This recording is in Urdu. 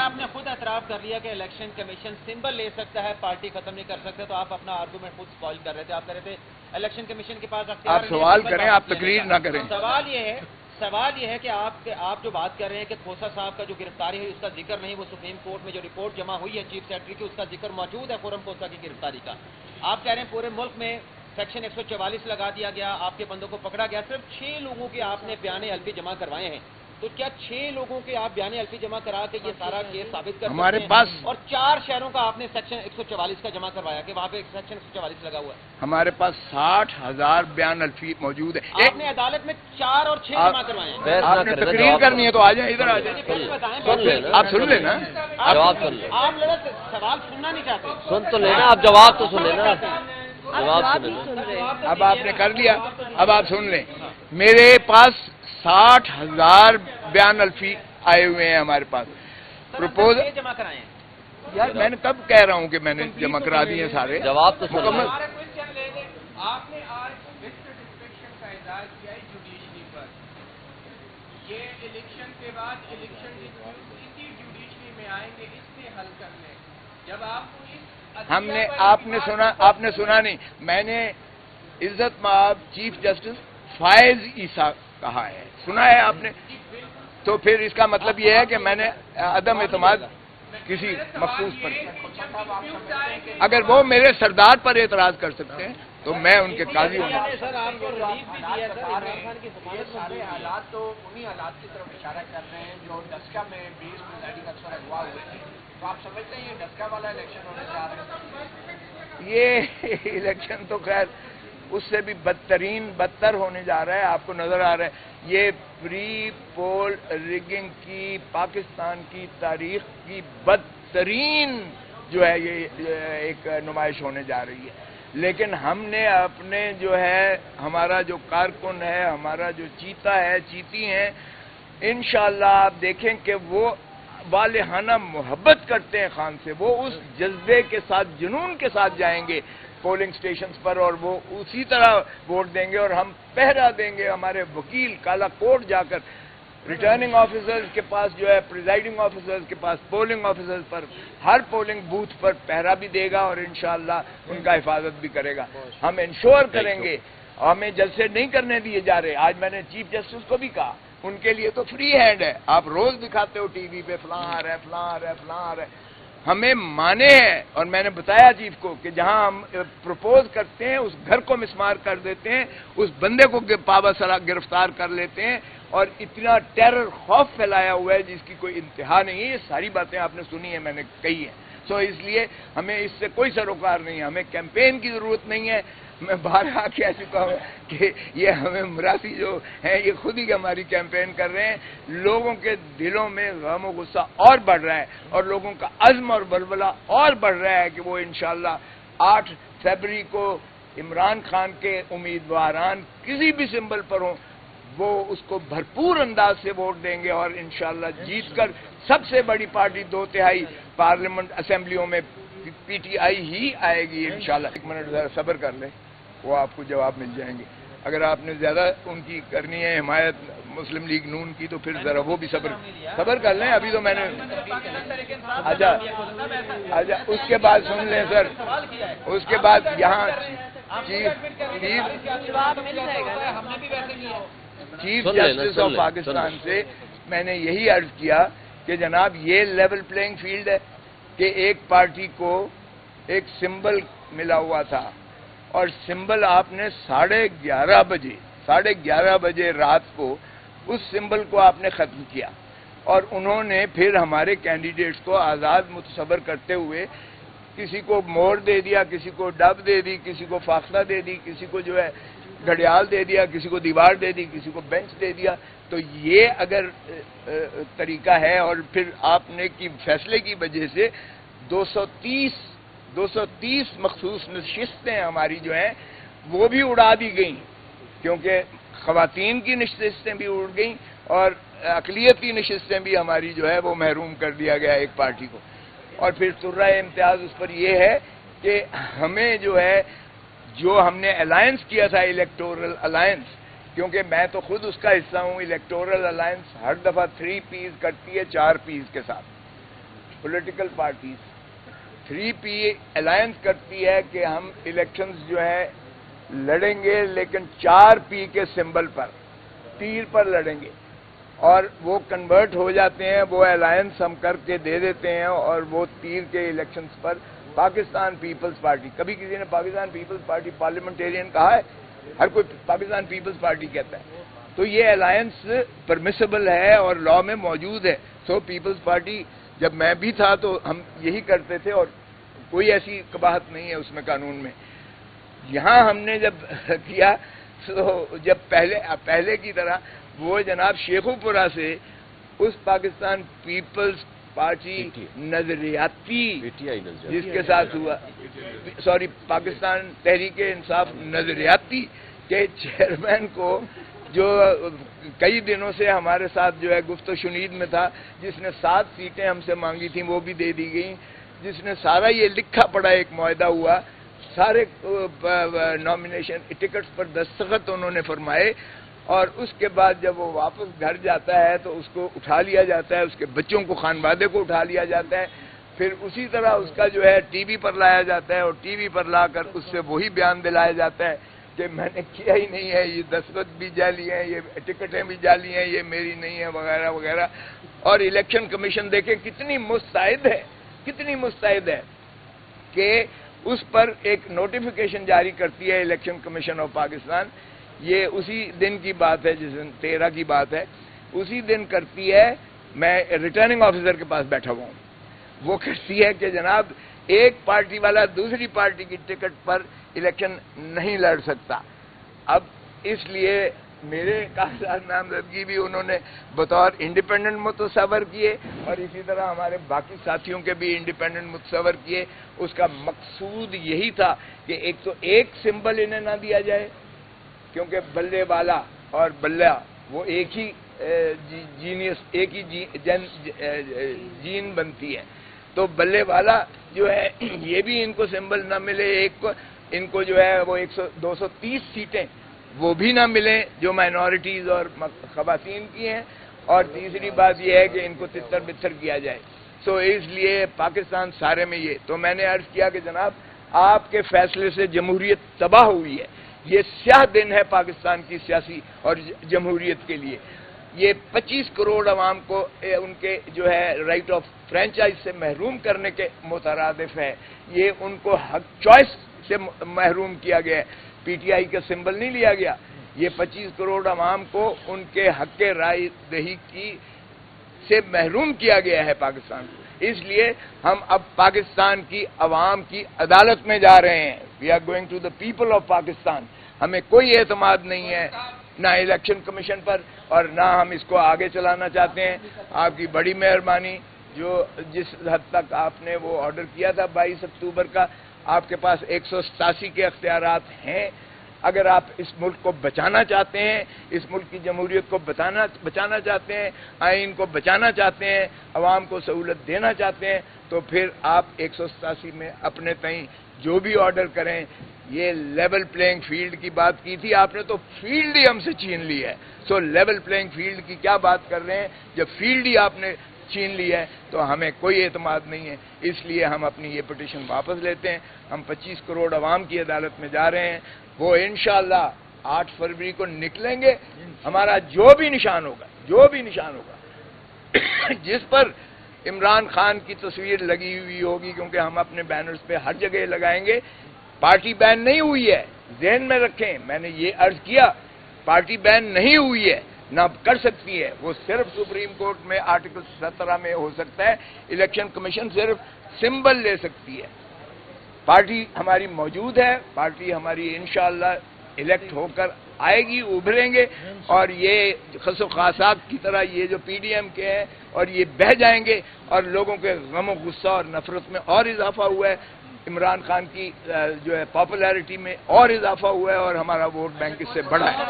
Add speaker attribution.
Speaker 1: آپ نے خود اعتراف کر لیا کہ الیکشن کمیشن سمبل لے سکتا ہے، پارٹی ختم نہیں کر سکتے، تو آپ اپنا آرگومنٹ خود اسپوائل کر رہے تھے. آپ کہہ رہے تھے الیکشن کمیشن کے پاس
Speaker 2: آپ سوال کریں، آپ تقریر نہ کریں.
Speaker 1: سوال یہ ہے کہ آپ جو بات کر رہے ہیں کہ کھوسا صاحب کا جو گرفتاری ہے اس کا ذکر نہیں، وہ سپریم کورٹ میں جو رپورٹ جمع ہوئی ہے چیف سیکرٹری کی، اس کا ذکر موجود ہے خرم کھوسا کی گرفتاری کا. آپ کہہ رہے ہیں پورے ملک میں سیکشن 144 لگا دیا گیا، آپ کے بندوں کو پکڑا گیا، صرف 6 لوگوں کے آپ نے بیان حلفی جمع کروائے ہیں. تو کیا 6 لوگوں کے آپ بیان حلفی جمع کرا کے یہ سارا کیس ثابت کر
Speaker 2: ہمارے
Speaker 1: سکتے ہیں؟
Speaker 2: پاس
Speaker 1: اور 4 شہروں کا آپ نے سیکشن 144 کا جمع کروایا کہ وہاں پہ سیکشن 144 لگا ہوا ہے.
Speaker 2: ہمارے پاس 60,000 بیان الفی موجود ہے.
Speaker 1: آپ نے عدالت میں 4 اور 6 جمع کروائے ہیں.
Speaker 2: آپ نے تقریر کرنی ہے تو آ جائیں، ادھر آ جائیں. آپ سن لیں نا،
Speaker 1: جواب سن لیں. آپ لوگ سوال سننا نہیں چاہتے.
Speaker 3: سن تو لینا، آپ جواب تو سن لینا.
Speaker 2: اب آپ نے کر لیا، اب آپ سن لیں. میرے پاس 60,000 بیان الفی آئے ہوئے ہیں ہمارے پاس. پروپوز
Speaker 1: جمع کرائے ہیں
Speaker 2: یار، میں نے کب کہہ رہا ہوں کہ میں نے جمع کرا دیے سارے.
Speaker 3: جواب تو سن
Speaker 2: مکمل.
Speaker 4: آپ نے آج ڈسٹرکشن کا اظہار کیا ہے جوڈیشری پر. یہ الیکشن کے بعد الیکشن اسی جوڈیشری میں آئیں گے اس سے حل کرنے. جب آپ کو آپ نے سنا نہیں، میں نے عزت مآب چیف جسٹس فائز عیسیٰ کہا ہے، سنا ہے آپ نے؟ تو پھر اس کا مطلب یہ ہے کہ میں نے عدم اعتماد کسی مخصوص پر. اگر وہ میرے سردار پر اعتراض کر سکتے ہیں تو میں ان کے قاضی ہوں.
Speaker 1: سر آپ کو ریلیف بھی دیا سر عمران خان کی
Speaker 4: سارے حالات تو انہی حالات کی طرف اشارہ کر رہے ہیں جو ڈسکا میں 20 پریزائڈنگ افسر اغوا ہوئے تھے. تو آپ سمجھتے ہیں یہ ڈسکا والا الیکشن ہونے جا رہا ہے؟
Speaker 2: یہ الیکشن تو خیر اس سے بھی بدتر ہونے جا رہا ہے. آپ کو نظر آ رہا ہے یہ پری پول ریگنگ کی پاکستان کی تاریخ کی بدترین جو ہے یہ ایک نمائش ہونے جا رہی ہے. لیکن ہم نے اپنے جو ہے ہمارا جو کارکن ہے، ہمارا جو چیتا ہے، چیتی ہیں، انشاءاللہ آپ دیکھیں کہ وہ والہانہ محبت کرتے ہیں خان سے. وہ اس جذبے کے ساتھ، جنون کے ساتھ جائیں گے پولنگ سٹیشنز پر اور وہ اسی طرح ووٹ دیں گے. اور ہم پہرا دیں گے، ہمارے وکیل کالا کوٹ جا کر ریٹرننگ آفیسرز کے پاس جو ہے، پریزائڈنگ آفیسرز کے پاس، پولنگ آفیسرز پر، ہر پولنگ بوتھ پر پہرا بھی دے گا اور انشاءاللہ ان کا حفاظت بھی کرے گا. ہم انشور کریں گے. ہمیں جلسے نہیں کرنے دیے جا رہے. آج میں نے چیف جسٹس کو بھی کہا ان کے لیے تو فری ہینڈ ہے. آپ روز دکھاتے ہو ٹی وی پہ فلاں آ رہا ہے، فلاں آ رہا ہے، فلاں آ رہا ہے. ہمیں مانے ہیں. اور میں نے بتایا چیف کو کہ جہاں ہم پروپوز کرتے ہیں اس گھر کو مسمار کر دیتے ہیں، اس بندے کو پابا سرا گرفتار کر لیتے ہیں، اور اتنا ٹیرر خوف پھیلایا ہوا ہے جس کی کوئی انتہا نہیں ہے. یہ ساری باتیں آپ نے سنی ہیں، میں نے کہی ہیں. اس لیے ہمیں اس سے کوئی سروکار نہیں ہے. ہمیں کیمپین کی ضرورت نہیں ہے. میں بارہا کہہ چکا ہوں کہ یہ ہمیں مراسی جو ہیں یہ خود ہی ہماری کیمپین کر رہے ہیں. لوگوں کے دلوں میں غم و غصہ اور بڑھ رہا ہے اور لوگوں کا عزم اور بلبلہ اور بڑھ رہا ہے کہ وہ انشاءاللہ 8 فروری کو عمران خان کے امیدواران کسی بھی سمبل پر ہوں وہ اس کو بھرپور انداز سے ووٹ دیں گے اور انشاءاللہ جیت کر سب سے بڑی پارٹی 2/3 پارلیمنٹ اسمبلیوں میں پی ٹی آئی ہی آئے گی انشاءاللہ. 1 منٹ ذرا صبر کر لیں، وہ آپ کو جواب مل جائیں گے. اگر آپ نے زیادہ ان کی کرنی ہے حمایت مسلم لیگ نون کی تو پھر ذرا وہ بھی صبر کر لیں. ابھی تو میں نے اچھا اس کے بعد سن لیں سر. اس کے بعد یہاں چیف جسٹس آف پاکستان سے میں نے یہی عرض کیا کہ جناب یہ لیول پلینگ فیلڈ ہے کہ ایک پارٹی کو ایک سمبل ملا ہوا تھا اور سمبل آپ نے 11:30 بجے رات کو اس سمبل کو آپ نے ختم کیا اور انہوں نے پھر ہمارے کینڈیڈیٹس کو آزاد متصور کرتے ہوئے کسی کو مور دے دیا، کسی کو ڈب دے دی، کسی کو فاصلہ دے دی، کسی کو جو ہے گھڑیال دے دیا، کسی کو دیوار دے دی، کسی کو بینچ دے دیا. تو یہ اگر طریقہ ہے اور پھر آپ نے کی فیصلے کی وجہ سے 230 مخصوص نشستیں ہماری جو ہیں وہ بھی اڑا دی گئیں کیونکہ خواتین کی نشستیں بھی اڑ گئیں اور اقلیتی نشستیں بھی ہماری جو ہے وہ محروم کر دیا گیا ایک پارٹی کو. اور پھر سرہ امتیاز اس پر یہ ہے کہ ہمیں جو ہے جو ہم نے الائنس کیا تھا الیکٹورل الائنس، کیونکہ میں تو خود اس کا حصہ ہوں. الیکٹورل الائنس ہر دفعہ 3 پیز کرتی ہے 4 پیز کے ساتھ. پولیٹیکل پارٹیز 3P الائنس کرتی ہے کہ ہم الیکشنز جو ہے لڑیں گے، لیکن 4P کے سمبل پر، تیر پر لڑیں گے، اور وہ کنورٹ ہو جاتے ہیں، وہ الائنس ہم کر کے دے دیتے ہیں، اور وہ تیر کے الیکشنز پر پاکستان پیپلز پارٹی، کبھی کسی نے پاکستان پیپلز پارٹی پارلیمنٹیرین کہا ہے؟ ہر کوئی پاکستان پیپلز پارٹی کہتا ہے. تو یہ الائنس پرمیسیبل ہے اور لا میں موجود ہے. سو پیپلز پارٹی جب میں بھی تھا تو ہم یہی کرتے تھے، اور کوئی ایسی قباحت نہیں ہے اس میں قانون میں. یہاں ہم نے جب کیا تو جب پہلے کی طرح وہ جناب شیخو پورہ سے اس پاکستان پیپلز پارٹی نظریاتی جس کے ساتھ ہوا، سوری پاکستان تحریک انصاف نظریاتی کے چیئرمین کو، جو کئی دنوں سے ہمارے ساتھ جو ہے گفت و شنید میں تھا، جس نے 7 سیٹیں ہم سے مانگی تھیں وہ بھی دے دی گئیں، جس نے سارا یہ لکھا پڑا ایک معاہدہ ہوا، سارے نامینیشن ٹکٹس پر دستخط انہوں نے فرمائے، اور اس کے بعد جب وہ واپس گھر جاتا ہے تو اس کو اٹھا لیا جاتا ہے، اس کے بچوں کو، خانوادے کو اٹھا لیا جاتا ہے، پھر اسی طرح اس کا جو ہے ٹی وی پر لایا جاتا ہے، اور ٹی وی پر لا کر اس سے وہی بیان دلایا جاتا ہے کہ میں نے کیا ہی نہیں ہے، یہ دستخط بھی جعلی ہیں، یہ ٹکٹیں بھی جعلی ہیں، یہ میری نہیں ہے، وغیرہ وغیرہ. اور الیکشن کمیشن دیکھیں کتنی مستعد ہے کہ اس پر ایک نوٹیفیکیشن جاری کرتی ہے الیکشن کمیشن آف پاکستان. یہ اسی دن کی بات ہے، جس دن 13 کی بات ہے، اسی دن کرتی ہے. میں ریٹرننگ آفیسر کے پاس بیٹھا ہوا ہوں، وہ کہتی ہے کہ جناب ایک پارٹی والا دوسری پارٹی کی ٹکٹ پر الیکشن نہیں لڑ سکتا. اب اس لیے میرے کاغذات نامزدگی بھی انہوں نے بطور انڈیپینڈنٹ متصور کیے، اور اسی طرح ہمارے باقی ساتھیوں کے بھی انڈیپینڈنٹ متصور کیے. اس کا مقصود یہی تھا کہ ایک تو ایک سمبل انہیں نہ دیا جائے، کیونکہ بلے والا اور بلہ وہ ایک ہی جینیس، ایک ہی جین بنتی ہے. تو بلے والا جو ہے یہ بھی ان کو سمبل نہ ملے، ایک کو ان کو جو ہے وہ 230 سیٹیں وہ بھی نہ ملیں جو مائنورٹیز اور خواتین کی ہیں. اور تیسری بات یہ ہے کہ ان کو تتر بتر کیا جائے. سو اس لیے پاکستان سارے میں یہ، تو میں نے عرض کیا کہ جناب آپ کے فیصلے سے جمہوریت تباہ ہوئی ہے. یہ سیاہ دن ہے پاکستان کی سیاسی اور جمہوریت کے لیے. یہ 25 کروڑ عوام کو ان کے جو ہے رائٹ آف فرینچائز سے محروم کرنے کے مترادف ہے. یہ ان کو حق چوائس سے محروم کیا گیا ہے. PTI کا سمبل نہیں لیا گیا. یہ 25 کروڑ عوام کو ان کے حق رائے دہی کی سے محروم کیا گیا ہے پاکستان کو. اس لیے ہم اب پاکستان کی عوام کی عدالت میں جا رہے ہیں. We are going to the people of Pakistan. ہمیں کوئی اعتماد نہیں ہے نہ الیکشن کمیشن پر، اور نہ ہم اس کو آگے چلانا چاہتے ہیں. آپ کی بڑی مہربانی، جو جس حد تک آپ نے وہ آرڈر کیا تھا 22 اکتوبر کا، آپ کے پاس 187 کے اختیارات ہیں. اگر آپ اس ملک کو بچانا چاہتے ہیں، اس ملک کی جمہوریت کو بچانا چاہتے ہیں، آئین کو بچانا چاہتے ہیں، عوام کو سہولت دینا چاہتے ہیں، تو پھر آپ 187 میں اپنے تئیں جو بھی آرڈر کریں. یہ لیول پلینگ فیلڈ کی بات کی تھی آپ نے، تو فیلڈ ہی ہم سے چھین لی ہے. سو لیول پلینگ فیلڈ کی کیا بات کر رہے ہیں جب فیلڈ ہی آپ نے چھین لی ہے؟ تو ہمیں کوئی اعتماد نہیں ہے. اس لیے ہم اپنی یہ پٹیشن واپس لیتے ہیں. ہم 25 کروڑ عوام کی عدالت میں جا رہے ہیں. وہ انشاءاللہ 8 فروری کو نکلیں گے. ہمارا جو بھی نشان ہوگا جس پر عمران خان کی تصویر لگی ہوئی ہوگی، کیونکہ ہم اپنے بینرز پہ ہر جگہ لگائیں گے. پارٹی بین نہیں ہوئی ہے، ذہن میں رکھیں. میں نے یہ عرض کیا، پارٹی بین نہیں ہوئی ہے، نہ کر سکتی ہے. وہ صرف سپریم کورٹ میں آرٹیکل 17 میں ہو سکتا ہے. الیکشن کمیشن صرف سمبل لے سکتی ہے. پارٹی ہماری موجود ہے. پارٹی ہماری انشاءاللہ الیکٹ ہو کر آئے گی، ابھریں گے. اور یہ خس و خاصات کی طرح یہ جو PDM کے ہیں، اور یہ بہہ جائیں گے. اور لوگوں کے غم و غصہ اور نفرت میں اور اضافہ ہوا ہے. عمران خان کی جو ہے پاپولیرٹی میں اور اضافہ ہوا ہے، اور ہمارا ووٹ بینک اس سے بڑھا ہے.